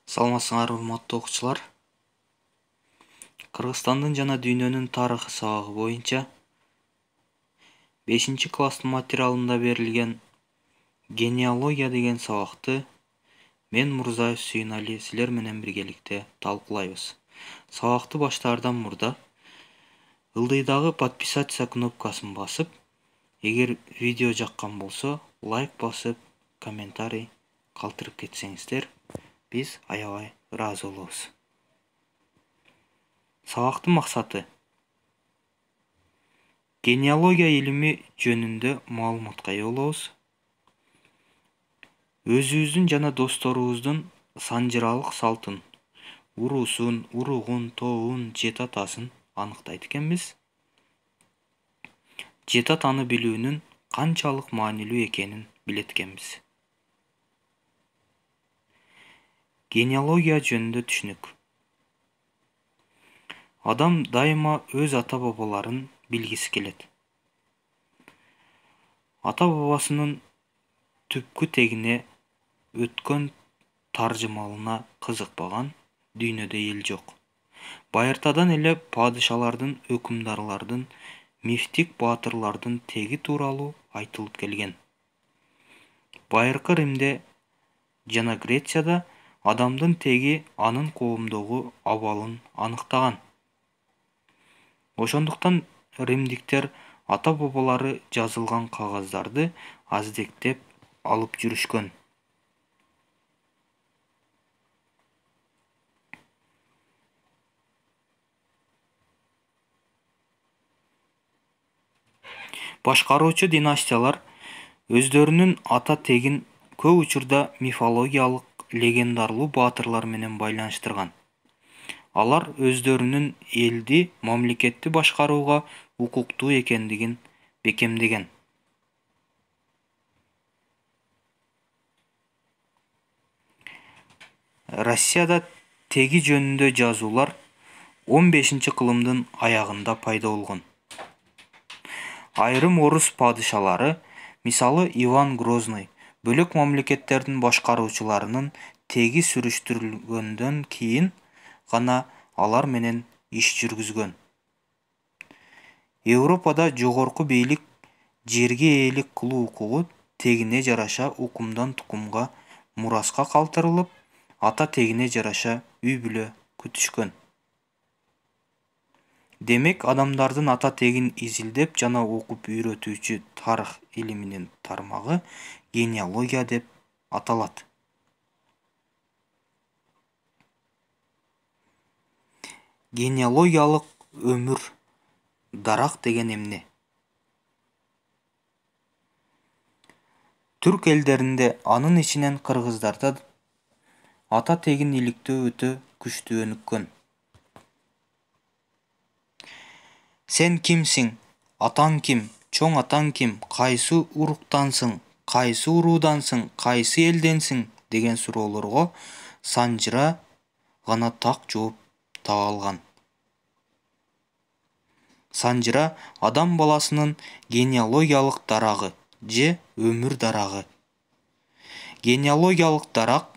Саламатсыңар урматтуу окуучулар. Кыргызстандын жана дүйнөнүн тарыхы сабагы боюнча 5-класстын материалында берилген генеалогия деген сабакты мен Мурзаев Сүйүнали силер менен биргеликте талкуулайбыз. Сабакты баштаардан мурда ылдыйдагы подписаться кнопкасын басып, эгер видео жаккан болсо, лайк басып, комментарий калтырып кетсеңиздер, биз аябай ыраазы болобуз. Сабактын максаты генеалогия илими жөнүндө маалыматка ээ болобуз. Өзүбүздүн жана досторубуздун санжыралык салтын, уруусун, уругун, тобун, жет атасын аныктайт экенбиз. Жет атаны билүүнүн канчалык маанилүү экенин билет экенбиз. Генеалогия жөнүндө түшүнүк. Адам дайыма өз ата-бабаларын билгиси келет. Ата-бабасынын түпкү тегине өткөн таржымалына кызыкпаган дүйнөдө эл жок. Байыртадан эле падышалардын, өкүмдарлардын, мифтик баатырлардын теги тууралуу айтылып келген. Байыркы Римде жана Грецияда адамдын теги анын коомдогу абалын аныктаган. Ошондуктан римдиктер ата-бабалары жазылган кагаздарды аздектеп алып жүрүшкөн. Башкаруучу династиялар өздөрүнүн ата тегин көп учурда мифологиялык, легендарлуу баатырлар менен байланыштырган. Алар өздөрүнүн элди, мамлекетти башкарууга укуктуу экендигин бекемдеген. Россияда теги жөнүндө жазуулар 15-кылымдын аягында пайда болгон. Айрым орус падышалары, мисалы Иван Грозный, бөлөк мамлекеттердин башкаруучуларынын теги сүрүштүрүлгөндөн кийин гана алар менен иш жүргүзгөн. Европада жогорку бийлик жерге ээлик кылуу укугу тегине жараша укумдан тукумга мураска калтырылып, ата тегине жараша үй-бүлө күтүшкөн. Демек, адамдардын ата тегин изилдеп жана окуп үйрөтүүчү тарых илиминин тармагы генеалогия деп аталат. Генеалогиялык өмүр дарак деген эмне? Түрк элдеринде, анын ичинен кыргыздарда ата тегин иликтөө өтө күчтүү өнүккөн. Сен кимсиң? Атаң ким? Чоң атаң ким? Кайсы уруктансың? Кайсы уруудансың? Кайсы элденсиң? Деген суроолорго санжыра гана так жооп таба алган. Санжыра адам баласынын генеалогиялык дарагы же өмүр дарагы. Генеалогиялык дарак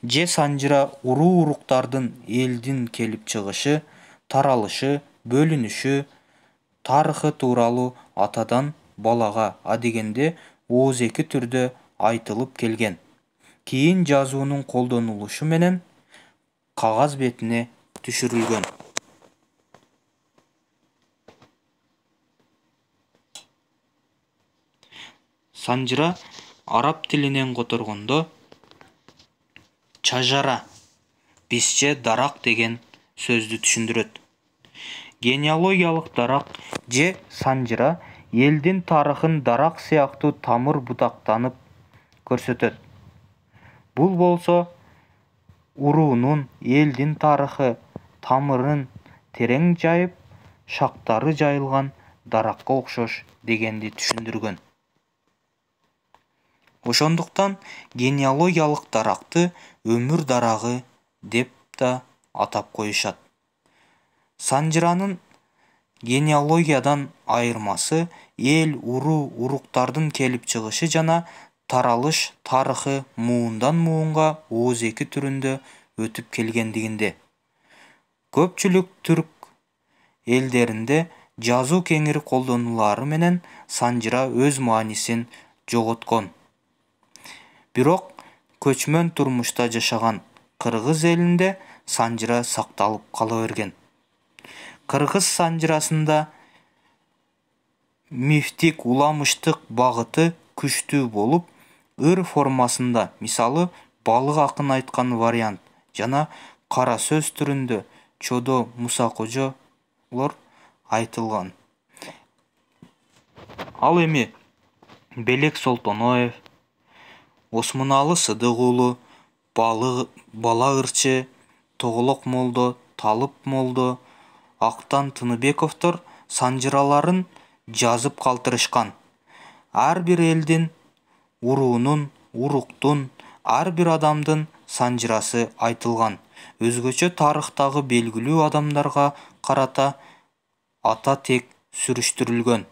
же санжыра уруу-уруктардын элдин келип чыгышы, таралышы, бөлүнүшү, тарыхы тууралуу атадан балага, адегенде ооз-эки түрдө айтылып келген. Кийин жазуунун колдонулушу менен кагаз бетине түшүрүлгөн. Санжыра араб тилинен которгондо чажара, бизче дарак деген сөздү түшүндүрөт. Генеалогиялык дарак же санжыра элдин тарыхын дарак сыяктуу тамыр бутактанып көрсөтөт. Бул болсо уруунун, элдин тарыхы, тамырын терең жайып, шактары жайылган даракка окшош дегенди түшүндүргөн. Ошондуктан генеалогиялык даракты өмүр дарагы деп да атап коюшат. Санжыранын генеалогиядан айырмасы эл, уруу, уруктардын келип чыгышы жана таралыш тарыхы муундан муунга ооз-эки түрүндө өтүп келгендигинде. Көпчүлүк түрк элдеринде жазуу кеңири колдонулары менен санжыра өз маанисин жоготкон. Бирок көчмөн турмушта жашаган кыргыз элинде санжыра сакталып кала берген. Кыргыз санжырасында мифтик уламыштык багыты күчтүү болуп, ыр формасында, мисалы балык акын айткан вариант жана кара сөз түрүндө Чодо Мусакожолор айтылган. Ал эми Белек Солтоноев, Осмуналы Сыдык уулу, Бала ырчы, Тоголок молдо, Талып молдо, Актан Тыныбековдор санжыраларын жазып калтырышкан. Ар бир элдин, уруунун, уруктун, ар бир адамдын санжырасы айтылган. Өзгөчө тарыхтагы белгилүү адамдарга карата ата тек сүрүштүрүлгөн.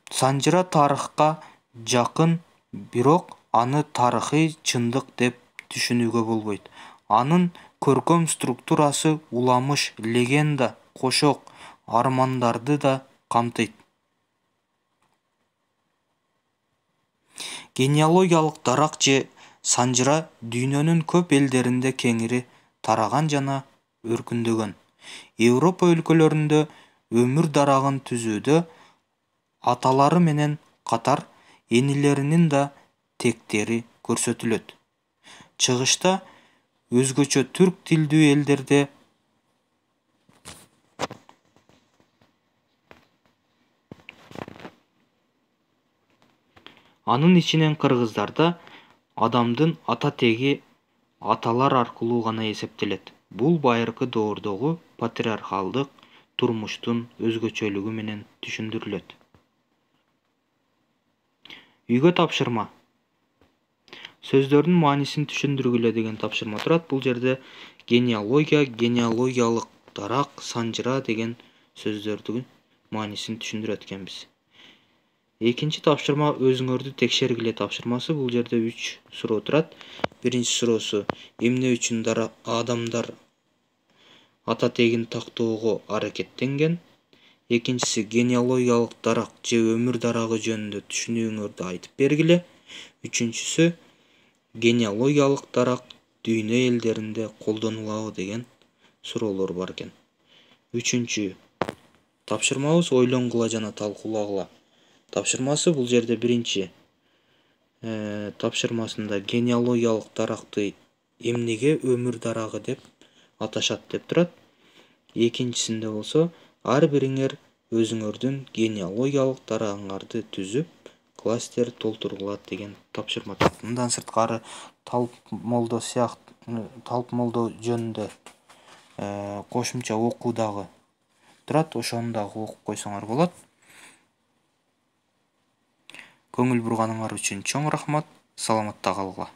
Санжыра тарыхка жакын, бирок аны тарыхый чындык деп түшүнүүгө болбойт. Анын көркөм структурасы уламыш, легенда, кошок, армандарды да камтыйт. Генеалогиялык дарак же санжыра дүйнөнүн көп элдеринде кеңири тараган жана өркүндөгөн. Европа өлкөлөрүндө өмүр дарагын түзүүдө аталары менен катар энилеринин да тектери көрсөтүлөт. Чыгышта өзгөчө түрк тилдүү элдерде анын ичинен кыргыздарда адамдын ата теги аталар аркылуу гана эсептелет. Бул байыркы доордогу патриархалдык турмуштун өзгөчөлүгү менен түшүндүрүлөт. Үйгө тапшырма. Сөздөрдүн маанисин түшүндүргүлө деген тапшырма турат. Бул жерде генеалогия, генеалогиялык дарак, санжыра деген сөздөрдүн маанисин түшүндүрөт экенбиз. Экинчи тапшырма өзүңөрдү текшергиле тапшырмасы. Бул жерде 3 суроо турат. Биринчи суроосу: эмне үчүн адамдар ата тегин тактоого аракеттенген? Экинчиси: генеалогиялык дарак же өмүр дарагы жөнүндө түшүнүүңөрдү айтып бергиле. Үчүнчүсү: генеалогиялык дарак дүйнө элдеринде колдонулабы деген суроолор бар экен. Үчүнчү тапшырмабыз: ойлонгула жана талкуулагыла тапшырмасы. Бул жерде биринчи тапшырмасында генеалогиялык даракты эмнеге өмүр дарагы деп аташат деп турат. Экинчисинде болсо: ар бириңер өзүңөрдүн генеалогиялык дарагыңарды түзүп, кластер толтургула деген тапшырма турат. Мындан сырткары Талып молдо жөнүндө кошумча окуу дагы турат. Ошону дагы окуп койсоңор болот. Көңүл бурганыңар үчүн чоң рахмат. Саламатта калгыла.